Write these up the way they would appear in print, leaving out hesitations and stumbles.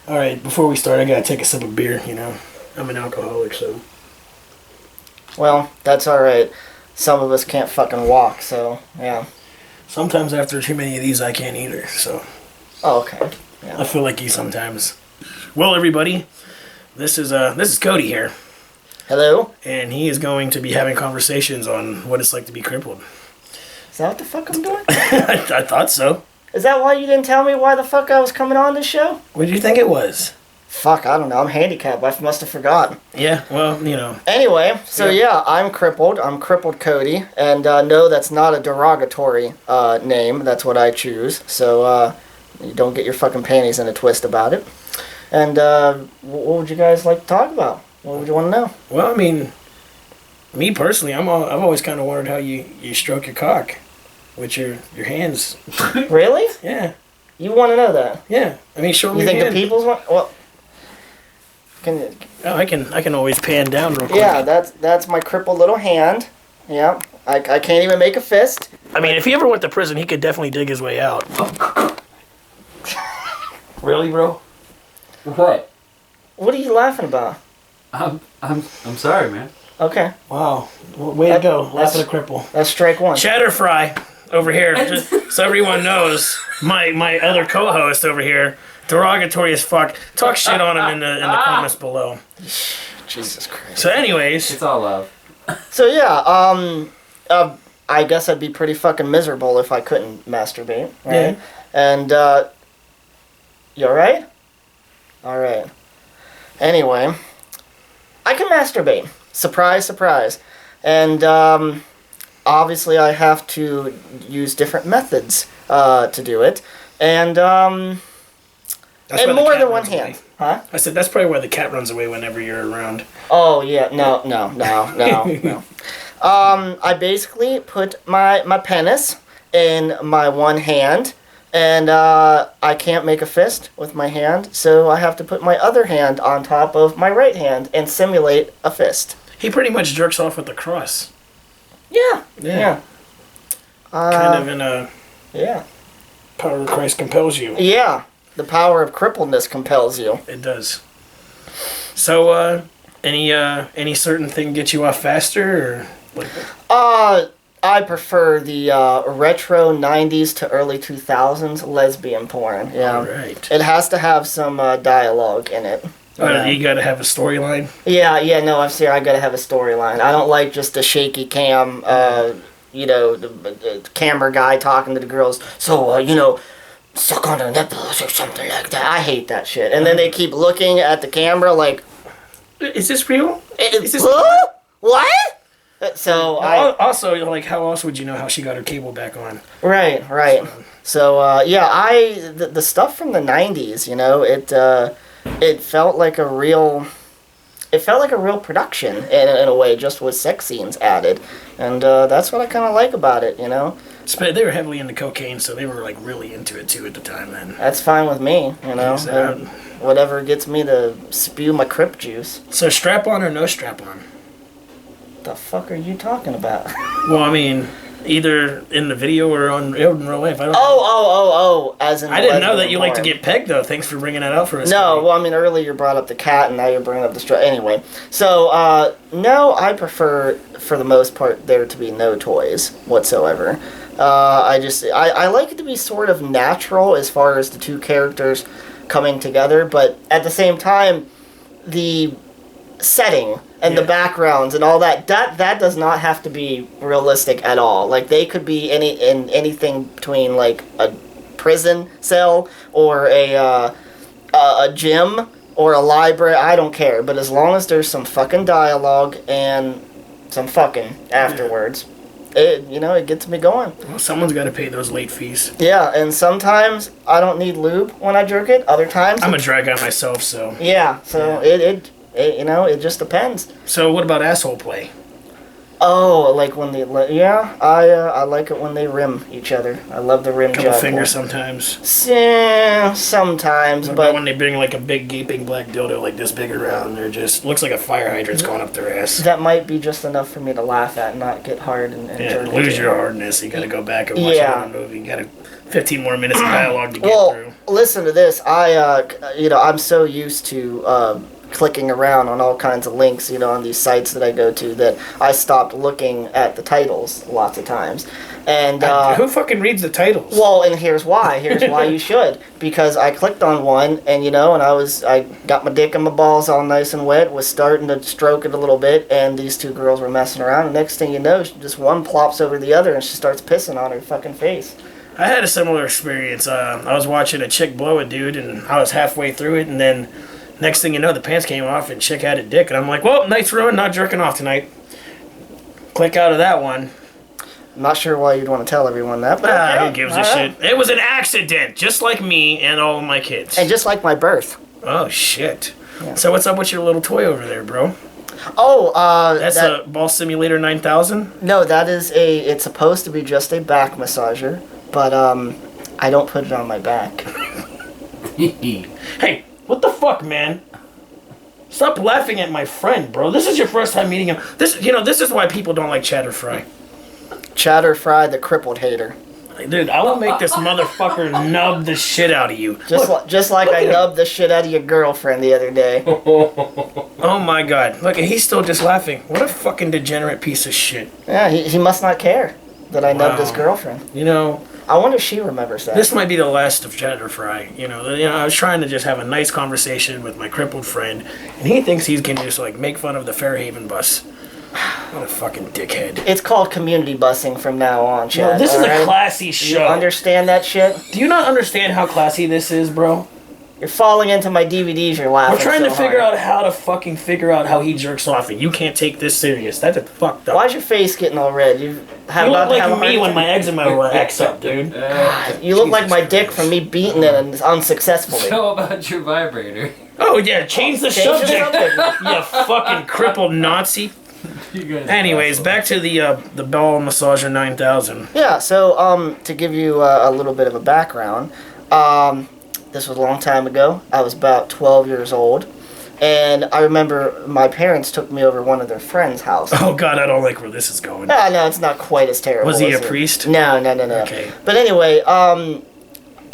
All right, before we start, I gotta take a sip of beer. You know, I'm an alcoholic, so. Well, that's all right. Some of us can't fucking walk, so yeah. Sometimes after too many of these, I can't either. So. Oh, okay. Yeah. I feel like you sometimes. Well, everybody, this is Cody here, Hello? and he is going to be having conversations on what it's like to be crippled. Is that what the fuck I'm doing? I thought so. Is that why you didn't tell me why the fuck I was coming on this show? What did you think it was? Fuck, I don't know. I'm handicapped. I must have forgotten. Yeah, well, you know. Anyway, so yeah, I'm crippled. I'm Crippled Cody. And no, that's not a derogatory name. That's what I choose. So you don't get your fucking panties in a twist about it. And what would you guys like to talk about? What would you want to know? Well, I mean, me personally, I've always kind of wondered how you stroke your cock with your hands. Really? Yeah. You want to know that? Yeah. I mean, show me You your think hand. the people's want? Well, can Oh, I can always pan down real quick. yeah, that's my crippled little hand. Yeah, I can't even make a fist. I mean, if he ever went to prison, he could definitely dig his way out. Really, bro? What? What are you laughing about? I'm sorry, man. Okay, Wow. Well, way to go. Laugh That's- at a cripple. that's strike one. Cheddar Fry over here, just so everyone knows, my other co-host over here, derogatory as fuck. Talk shit on him in the comments below. Jesus Christ. So, anyways, It's all love. So yeah, I guess I'd be pretty fucking miserable if I couldn't masturbate, right? Yeah. And you alright? Alright. Anyway, I can masturbate. Surprise, surprise. And obviously I have to use different methods to do it. And that's why the more cat than one runs hand. away. Huh? I said that's probably why the cat runs away whenever you're around. Oh yeah, no. I basically put my penis in my one hand, and I can't make a fist with my hand, so I have to put my other hand on top of my right hand and simulate a fist. He pretty much jerks off with the cross. Yeah. Yeah. Uh, Kind of in a Yeah. power of Christ compels you. Yeah. The power of crippledness compels you. It does. So, any certain thing get you off faster, or like? I prefer the retro 90s to early 2000s lesbian porn. Yeah. All right. It has to have some dialogue in it. You gotta have a storyline. Yeah, no, I gotta have a storyline. I don't like just a shaky cam, the camera guy talking to the girls, so, suck on the nipples or something like that. I hate that shit. And then they keep looking at the camera like, Is this real? Is this huh? What? So also, like, how else would you know how she got her cable back on? Right. So, the stuff from the 90s, it felt like a real production in a way, just with sex scenes added. And that's what I kind of like about it, They were heavily into cocaine, so they were like really into it too at the time. Then That's fine with me, Exactly. Whatever gets me to spew my crip juice. So strap on or no strap on? The fuck are you talking about? Well, I mean, either in the video or in real life. I don't. Oh, as in I didn't know that lesbian you like to porn. get pegged though. Thanks for bringing that up for us. No, Cody. well, I mean, earlier you brought up the cat, and now you're bringing up the strap. Anyway, so, no, I prefer, for the most part, there to be no toys whatsoever. I like it to be sort of natural as far as the two characters coming together, but at the same time, the setting and the backgrounds and all that does not have to be realistic at all. Like, they could be anything between, like, a prison cell or a gym or a library. I don't care, but as long as there's some fucking dialogue and some fucking afterwards, it gets me going. Well, someone's got to pay those late fees. Yeah, and sometimes I don't need lube when I jerk it. Other times I'm a drag guy myself, so. yeah, so it just depends. So what about asshole play? Oh, like when they I like it when they rim each other. I love the rim Couple job. fingers sometimes. Sometimes, What but about when they bring like a big gaping black dildo like this big around, and they're just looks like a fire hydrant's going up their ass. that might be just enough for me to laugh at and not get hard and Yeah, jerk lose into. your hardness. You gotta go back and watch Yeah. another movie. You gotta 15 more minutes of dialogue to get Well, through. listen to this. I'm so used to clicking around on all kinds of links, on these sites that I go to, that I stopped looking at the titles lots of times. And Who fucking reads the titles? well, and here's why. Here's why you should. Because I clicked on one, and and I got my dick and my balls all nice and wet, was starting to stroke it a little bit, and these two girls were messing around. And next thing you know, just one plops over the other, and she starts pissing on her fucking face. I had a similar experience. I was watching a chick blow a dude, and I was halfway through it, and then next thing you know, the pants came off, and chick had a dick, and I'm like, well, night's ruined, not jerking off tonight. Click out of that one. I'm not sure why you'd want to tell everyone that, but okay. Who gives a All shit? It was an accident, just like me and all of my kids. And just like my birth. Oh, shit. Yeah. So what's up with your little toy over there, bro? Oh, That's a Ball Simulator 9000? No, it's supposed to be just a back massager, but I don't put it on my back. Hey, what the fuck, man? Stop laughing at my friend, bro. This is your first time meeting him. This is why people don't like Chatter Fry. Chatter Fry, the crippled hater. Dude, I will make this motherfucker nub the shit out of you. Just like I nubbed the shit out of your girlfriend the other day. Oh my god. Look, he's still just laughing. What a fucking degenerate piece of shit. Yeah, he must not care that I nubbed his girlfriend. I wonder if she remembers that. This might be the last of Chatter Fry. I was trying to just have a nice conversation with my crippled friend, and he thinks he can just make fun of the Fairhaven bus. What a fucking dickhead. It's called community busing from now on, Chad. No, this is right? a classy show. You understand that shit? Do you not understand how classy this is, bro? You're falling into my DVDs, you're laughing. We're trying to figure hard. out how to fucking figure out how he jerks off, and you can't take this serious. That's a fucked up. Why's your face getting all red? You look like me when my eczema acts up, dude. You look like Jesus my dick Christ. from me beating it unsuccessfully. How about your vibrator? Oh yeah, change the Change the subject. subject. You fucking crippled Nazi. You guys Anyways, back to the Ball Massager 9000. Yeah, so to give you a little bit of a background, this was a long time ago. I was about 12 years old, and I remember my parents took me over to one of their friends' house. Oh god, I don't like where this is going. No, it's not quite as terrible. Was he is a it? priest? No. Okay. But anyway,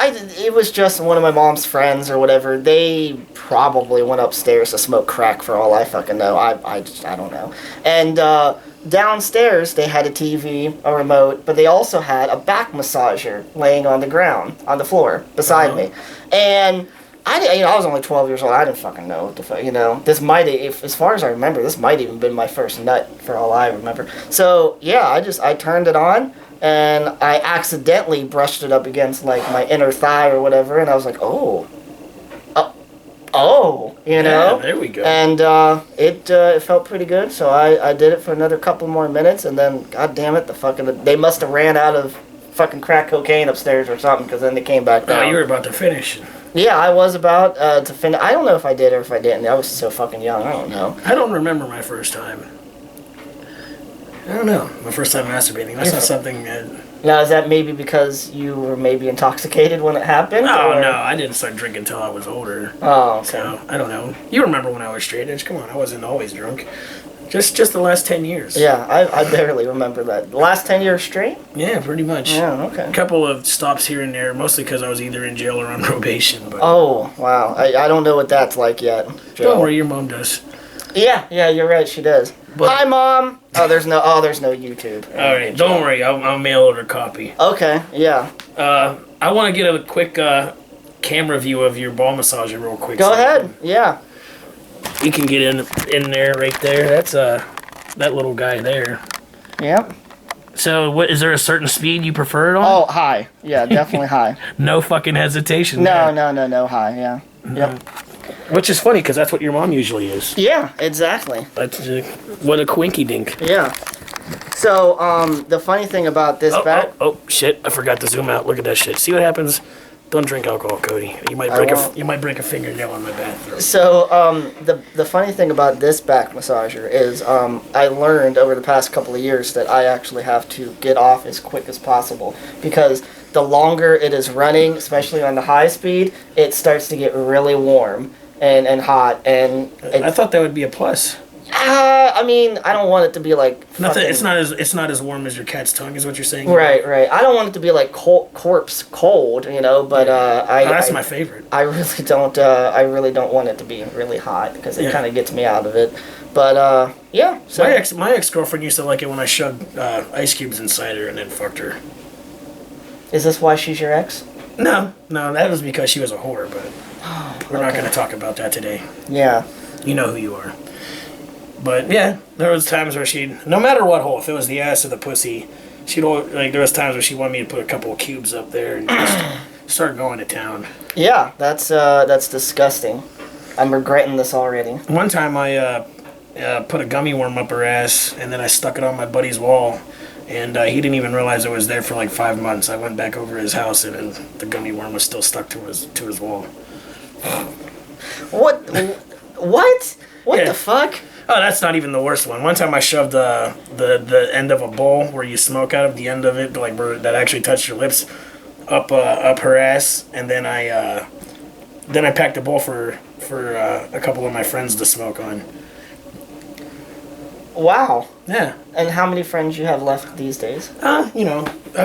it was just one of my mom's friends or whatever. They probably went upstairs to smoke crack for all I fucking know. I don't know. And downstairs they had a TV, a remote, but they also had a back massager laying on the ground, on the floor beside me. And I was only 12 years old. I didn't fucking know what the fuck, This might, as far as I remember, this might even been my first nut for all I remember. So yeah, I turned it on. And I accidentally brushed it up against my inner thigh or whatever, and I was like, Yeah, there we go. And it felt pretty good, so I did it for another couple more minutes, and then, god damn it, they must have ran out of fucking crack cocaine upstairs or something, because then they came back down. Oh, you were about to finish. Yeah, I was about to finish. I don't know if I did or if I didn't. I was so fucking young. I don't know. I don't remember my first time. I don't know. My first time masturbating. That's not something Now, is that maybe because you were maybe intoxicated when it happened? Oh, or? no. I didn't start drinking until I was older. Oh, okay. So, I don't know. You remember when I was straight edge. Come on, I wasn't always drunk. Just the last 10 years. Yeah, I barely remember that. The last 10 years straight? Yeah, pretty much. Yeah, okay. A couple of stops here and there, mostly because I was either in jail or on probation. But Oh, wow. I don't know what that's like yet. Joe. don't worry, your mom does. Yeah, you're right, she does. But- Hi, Mom! there's no YouTube. All right, don't worry. I'll mail her a copy. Okay, yeah. I want to get a quick camera view of your ball massager real quick. Go ahead, yeah. You can get in there, right there. That's that little guy there. Yep. So, what is there a certain speed you prefer it on? Oh, high. Yeah, definitely high. No fucking hesitation. there. No, high, yeah. Yep. Which is funny, because that's what your mom usually is. Yeah, exactly. That's what a quinky dink. Yeah. So, the funny thing about this back... Oh, shit. I forgot to zoom out. Look at that shit. See what happens? Don't drink alcohol, Cody. You might break a fingernail on my bathroom. So, the funny thing about this back massager is I learned over the past couple of years that I actually have to get off as quick as possible, because the longer it is running, especially on the high speed, it starts to get really warm and hot. And I thought that would be a plus. I mean, I don't want it to be like Nothing. fucking- It's not as warm as your cat's tongue, is what you're saying. Right. I don't want it to be like corpse cold, you know. But That's my favorite. I really don't. I really don't want it to be really hot because it kind of gets me out of it. But yeah. So My ex girlfriend used to like it when I shoved ice cubes inside her and then fucked her. is this why she's your ex? No, that was because she was a whore. But we're not going to talk about that today. Yeah. You know who you are. But yeah, there was times where no matter what hole, if it was the ass or the pussy, there was times where she wanted me to put a couple of cubes up there and just start going to town. Yeah, that's disgusting. I'm regretting this already. One time I put a gummy worm up her ass, and then I stuck it on my buddy's wall, and he didn't even realize it was there for like 5 months. I went back over to his house, and the gummy worm was still stuck to his wall. What? What Yeah. the fuck? Oh, that's not even the worst one. One time I shoved the end of a bowl where you smoke out of the end of it, like where that actually touched your lips, up her ass, and then I packed a bowl for a couple of my friends to smoke on. Wow. Yeah. And how many friends you have left these days? I've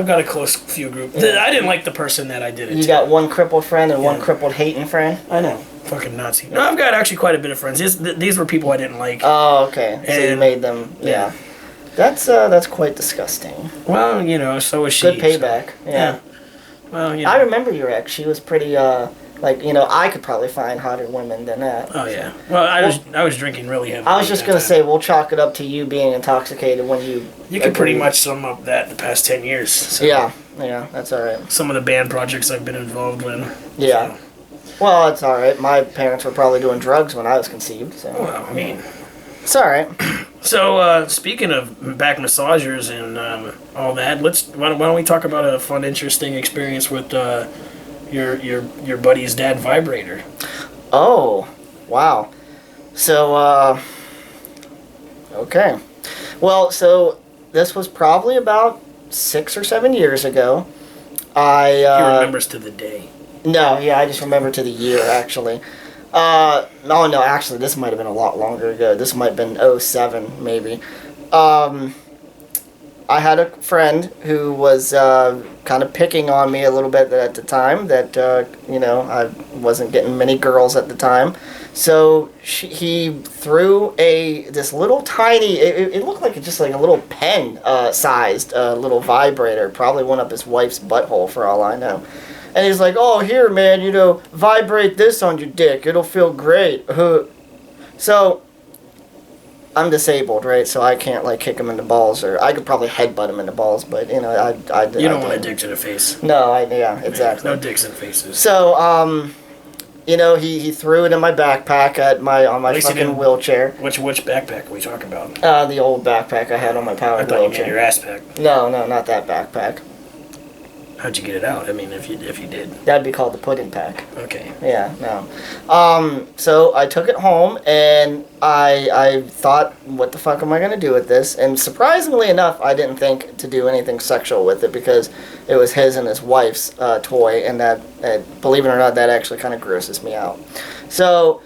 got a close few group. I didn't like the person that I did it You to. got one crippled friend and one crippled hating friend? I know. Fucking Nazi. No, I've got actually quite a bit of friends. These were people I didn't like. Oh, okay. So you And- made them, yeah. That's quite disgusting. Well, so was she. Good payback. So, Yeah. Well, I remember your ex. She was pretty, I could probably find hotter women than that. Oh yeah. Well, I was drinking really heavily. I was just at gonna that say, we'll chalk it up to you being intoxicated when you. You can pretty agreed. much sum up that the past 10 years. So Yeah, that's all right. Some of the band projects I've been involved in. Yeah. So, Well, it's all right. My parents were probably doing drugs when I was conceived, so well, I mean. it's all right. So speaking of back massagers and all that, why don't we talk about a fun, interesting experience with your buddy's dad vibrator? Oh, wow. So, okay. Well, so this was probably about 6 or 7 years ago. He remembers to the day. No, yeah, I just remember to the year, actually. No, actually, this might have been a lot longer ago. This might have been '07, maybe. I had a friend who was kind of picking on me a little bit at the time, that, I wasn't getting many girls at the time. So he threw this little tiny, it looked like just like a little pen sized little vibrator, probably went up his wife's butthole for all I know. And he's like, oh, here, man, vibrate this on your dick. It'll feel great. So, I'm disabled, right? So I can't, kick him in the balls, or I could probably headbutt him in the balls, but, You don't want a dick to the face. No, yeah, exactly. No dicks in faces. So, he threw it in my backpack on my least he fucking didn't. wheelchair. Which backpack are we talking about? The old backpack I had on my power I thought you meant wheelchair. your ass pack. No, not that backpack. How'd you get it out? I mean, if you did. That'd be called the pudding pack. Okay. Yeah, no. So I took it home, and I thought, what the fuck am I going to do with this? And surprisingly enough, I didn't think to do anything sexual with it, because it was his and his wife's toy, and that, believe it or not, that actually kind of grosses me out. So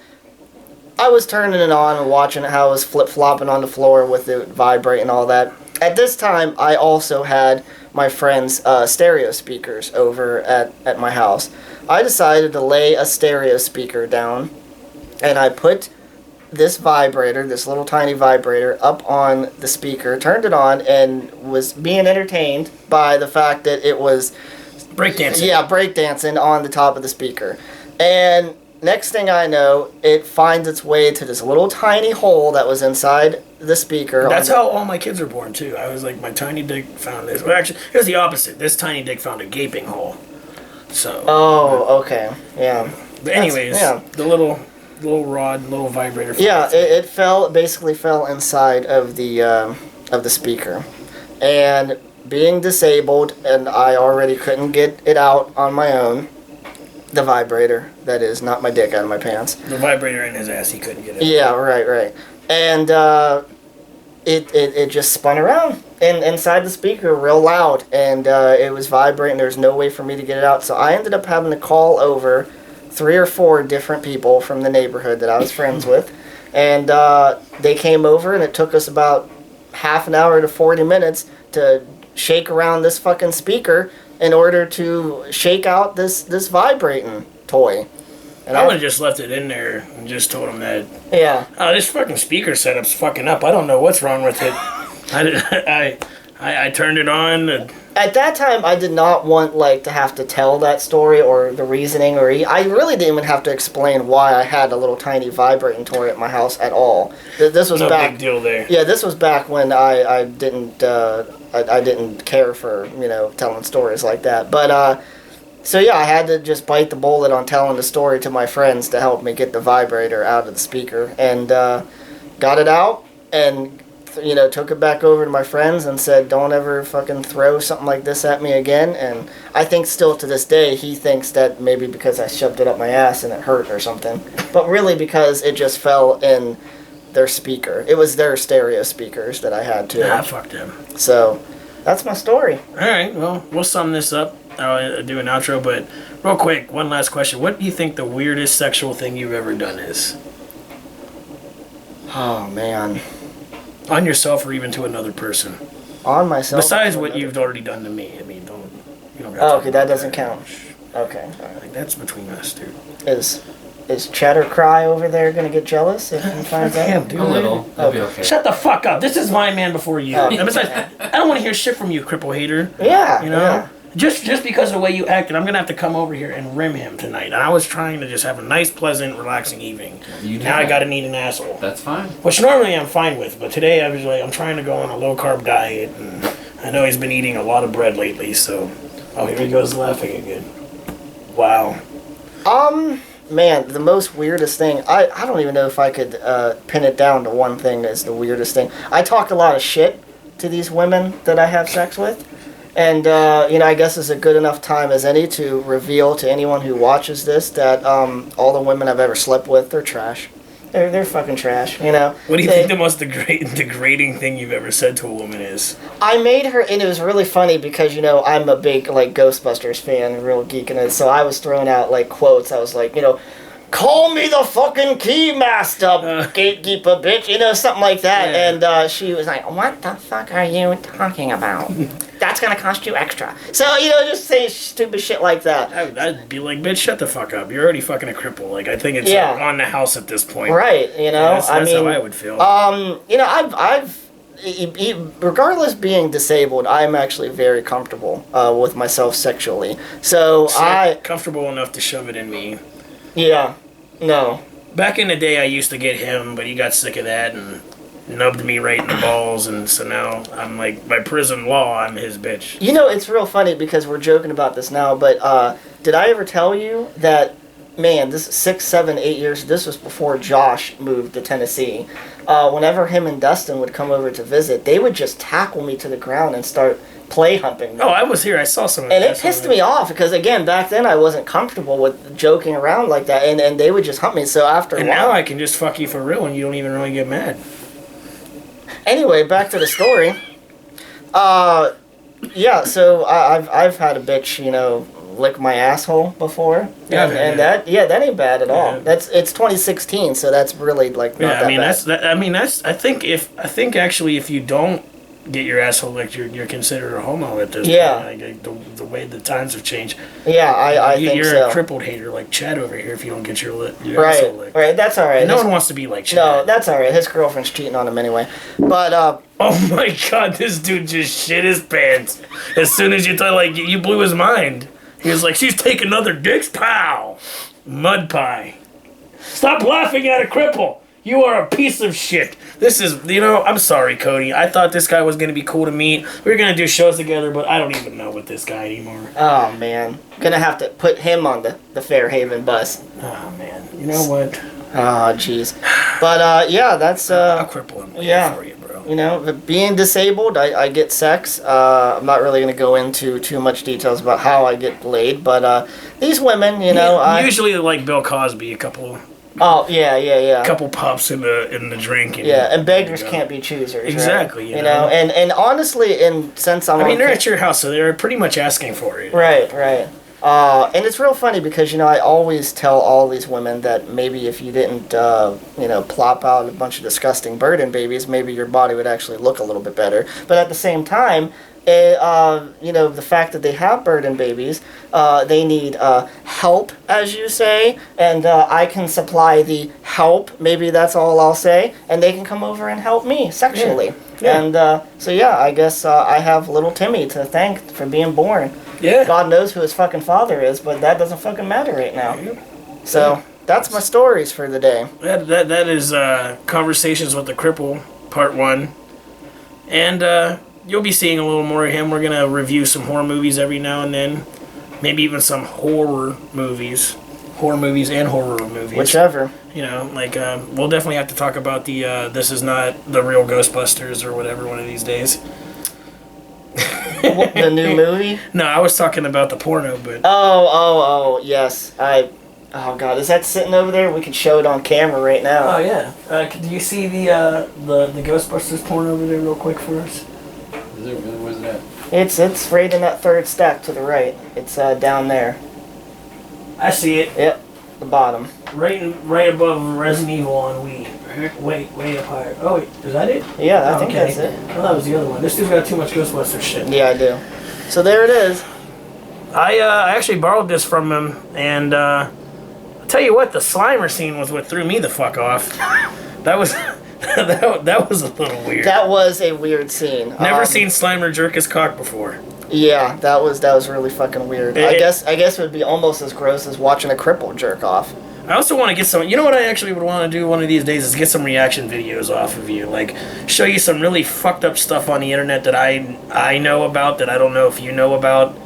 I was turning it on and watching how it was flip-flopping on the floor with it vibrating and all that. At this time, I also had my friend's stereo speakers over at my house. I decided to lay a stereo speaker down, and I put this vibrator, this little tiny vibrator, up on the speaker, turned it on, and was being entertained by the fact that it was Breakdancing. Yeah, breakdancing on the top of the speaker. And next thing I know, it finds its way to this little tiny hole that was inside the speaker. That's how all my kids were born, too. I was like, my tiny dick found this. Well, actually, it was the opposite. This tiny dick found a gaping hole. So. Oh, okay. Yeah. But anyways, yeah. The little rod, little vibrator. Yeah, it basically fell inside of the speaker. And being disabled, and I already couldn't get it out on my own, the vibrator, that is, not my dick out of my pants. The vibrator in his ass, he couldn't get it. Yeah, right. And it just spun around inside the speaker real loud, and it was vibrating. There was no way for me to get it out, so I ended up having to call over 3 or 4 different people from the neighborhood that I was friends with, and they came over, and it took us about half an hour to 40 minutes to shake around this fucking speaker in order to shake out this vibrating toy. And I would have just left it in there and just told him that. Yeah. Oh, this fucking speaker setup's fucking up. I don't know what's wrong with it. I turned it on. At that time, I did not want to have to tell that story or the reasoning, or I really didn't even have to explain why I had a little tiny vibrating toy at my house at all. This was no back. Big deal there. Yeah, this was back when I didn't I didn't care for telling stories like that. But so yeah, I had to just bite the bullet on telling the story to my friends to help me get the vibrator out of the speaker, and got it out and took it back over to my friends and said, don't ever fucking throw something like this at me again. And I think still to this day he thinks that maybe because I shoved it up my ass and it hurt or something, but really because it just fell in their speaker. It was their stereo speakers that I had too. Nah, fuck them. So that's my story. Alright, well, we'll sum this up. I'll do an outro, but real quick, one last question. What do you think the weirdest sexual thing you've ever done is? Oh man. On yourself or even to another person? On myself. Besides what you've already done to me. I mean, you don't Oh, okay, that doesn't count. Okay. Like, that's between us, dude. Is Chatter Cry over there gonna get jealous if he finds out? Damn, dude. A little. That'll be okay. Shut the fuck up. This is my man before you. Oh. And besides, I don't want to hear shit from you, cripple hater. Yeah. You know? Yeah. Just because of the way you acted, I'm going to have to come over here and rim him tonight. And I was trying to just have a nice, pleasant, relaxing evening. Now I got to need an asshole. That's fine. Which normally I'm fine with, but today I was like, I'm trying to go on a low-carb diet. And I know he's been eating a lot of bread lately, so... Oh, here he goes laughing again. Wow. Man, the most weirdest thing, I don't even know if I could pin it down to one thing as the weirdest thing. I talk a lot of shit to these women that I have sex with. And, I guess it's a good enough time as any to reveal to anyone who watches this that all the women I've ever slept with, they're trash. They're fucking trash, What do you think the most degrading thing you've ever said to a woman is? I made her, and it was really funny because, I'm a big, Ghostbusters fan, real geek in it, so I was throwing out, quotes. I was like, call me the fucking keymaster, gatekeeper bitch, something like that. Yeah. And she was like, what the fuck are you talking about? That's gonna cost you extra. So, just say stupid shit like that. I'd be like, bitch, shut the fuck up. You're already fucking a cripple. I think it's on the house at this point. Right, That's how I would feel. I've regardless being disabled, I'm actually very comfortable with myself sexually. So comfortable enough to shove it in me. Yeah, no. Back in the day, I used to get him, but he got sick of that and nubbed me right in the balls, and so now I'm like, by prison law, I'm his bitch. It's real funny because we're joking about this now, but did I ever tell you that, man, this is 6, 7, 8 years, this was before Josh moved to Tennessee. Whenever him and Dustin would come over to visit, they would just tackle me to the ground and start play humping me. Oh, I was here. I saw some of and that. it pissed me off because, again, back then I wasn't comfortable with joking around like that, and they would just hump me. So after and a while, now I can just fuck you for real and you don't even really get mad. Anyway, back to the story. Yeah, so I've had a bitch, lick my asshole before. Yeah, that ain't bad at all. Yeah. It's 2016, so that's really not that bad. I think actually if you don't get your asshole licked, you're considered a homo at this point. Like, the way the times have changed. Yeah, I think you're so. a crippled hater like Chad over here if you don't get your asshole licked. Right, that's all right. And no one wants to be like Chad. No, that's all right. His girlfriend's cheating on him anyway. But oh my god, this dude just shit his pants as soon as you thought you blew his mind. He was like, she's taking other dicks, pow, mud pie. Stop laughing at a cripple. You are a piece of shit. This is, I'm sorry, Cody. I thought this guy was going to be cool to meet. We were going to do shows together, but I don't even know with this guy anymore. Oh, man. Gonna have to put him on the Fairhaven bus. Oh, man. You know what? Oh, jeez. But, yeah, that's... I'll cripple him for you, bro. Being disabled, I get sex. I'm not really going to go into too much details about how I get laid, but these women, usually like Bill Cosby, a couple... Oh, yeah. Couple pops in the drink. And beggars can't be choosers. Exactly. Right? And honestly, since I'm... they're at your house, so they're pretty much asking for it. Right. And it's real funny because, I always tell all these women that maybe if you didn't, plop out a bunch of disgusting burden babies, maybe your body would actually look a little bit better. But at the same time, the fact that they have burden babies, they need help, as you say, and I can supply the help, maybe that's all I'll say, and they can come over and help me sexually. Yeah. And I guess I have little Timmy to thank for being born. Yeah. God knows who his fucking father is, but that doesn't fucking matter right now. So, that's my stories for the day. That is Conversations with the Cripple, Part 1. And you'll be seeing a little more of him. We're going to review some horror movies every now and then. Maybe even some horror movies. Horror movies and horror movies. Whichever. We'll definitely have to talk about the This Is Not the Real Ghostbusters or whatever one of these days. The new movie? No, I was talking about the porno, but... Oh, yes. Oh, God, is that sitting over there? We could show it on camera right now. Oh, yeah. Do you see the Ghostbusters porn over there real quick for us? Is it really? Where's that? It's right in that third stack to the right. It's down there. I see it. Yep, the bottom. Right above Resident Evil on Wii. Way up higher. Oh, wait, is that it? Yeah, I think that's it. Oh, that was the other one. This dude's got too much Ghostbusters shit. Yeah, I do. So there it is. I actually borrowed this from him, and I'll tell you what, the Slimer scene was what threw me the fuck off. That was that was a little weird. That was a weird scene. Never seen Slimer jerk his cock before. Yeah, that was really fucking weird. I guess it would be almost as gross as watching a cripple jerk off. I also want to get some... You know what I actually would want to do one of these days is get some reaction videos off of you. Like, show you some really fucked up stuff on the internet that I know about that I don't know if you know about.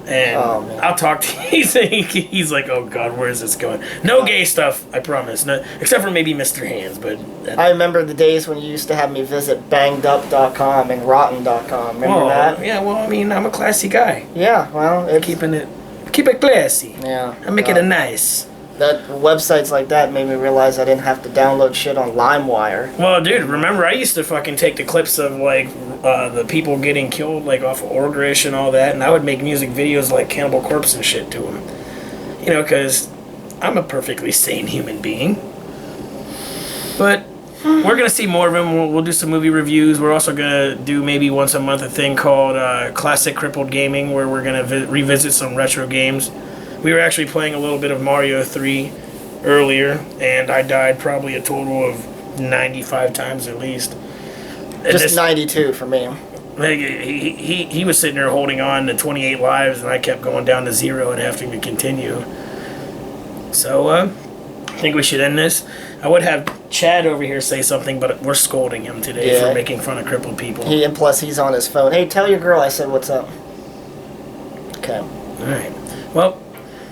And I'll talk to he's like, oh God, where is this going? No gay stuff, I promise. No, except for maybe Mr. Hands, but... I remember the days when you used to have me visit bangedup.com and rotten.com. Remember that? Yeah, well, I mean, I'm a classy guy. Yeah, well, it's... Keep it classy. Yeah. I make it a nice... That websites like that made me realize I didn't have to download shit on LimeWire. Well, dude, remember I used to fucking take the clips of the people getting killed off of Orgrish and all that, and I would make music videos like Cannibal Corpse and shit to them. Because I'm a perfectly sane human being. But we're gonna see more of him. We'll do some movie reviews. We're also gonna do maybe once a month a thing called Classic Crippled Gaming, where we're gonna revisit some retro games. We were actually playing a little bit of Mario 3 earlier, and I died probably a total of 95 times at least. Just 92 for me. He was sitting there holding on to 28 lives, and I kept going down to 0 and having to continue. So, I think we should end this. I would have Chad over here say something, but we're scolding him today for making fun of crippled people. And plus he's on his phone. Hey, tell your girl I said what's up. Okay. All right. Well...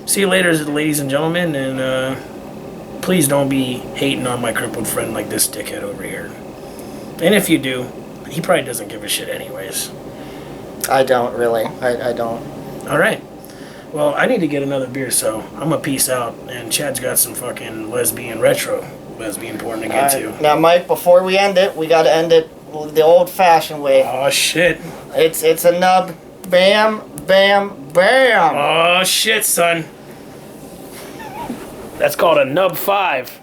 See you later, ladies and gentlemen, and please don't be hating on my crippled friend like this dickhead over here. And if you do, he probably doesn't give a shit anyways. I don't, really. I don't. Alright. Well, I need to get another beer, so I'm gonna peace out, and Chad's got some fucking lesbian porn to get to. Now, Mike, before we end it, we gotta end it the old-fashioned way. Oh, shit. It's a nub. Bam, bam, bam. Oh, shit, son. That's called a nub 5.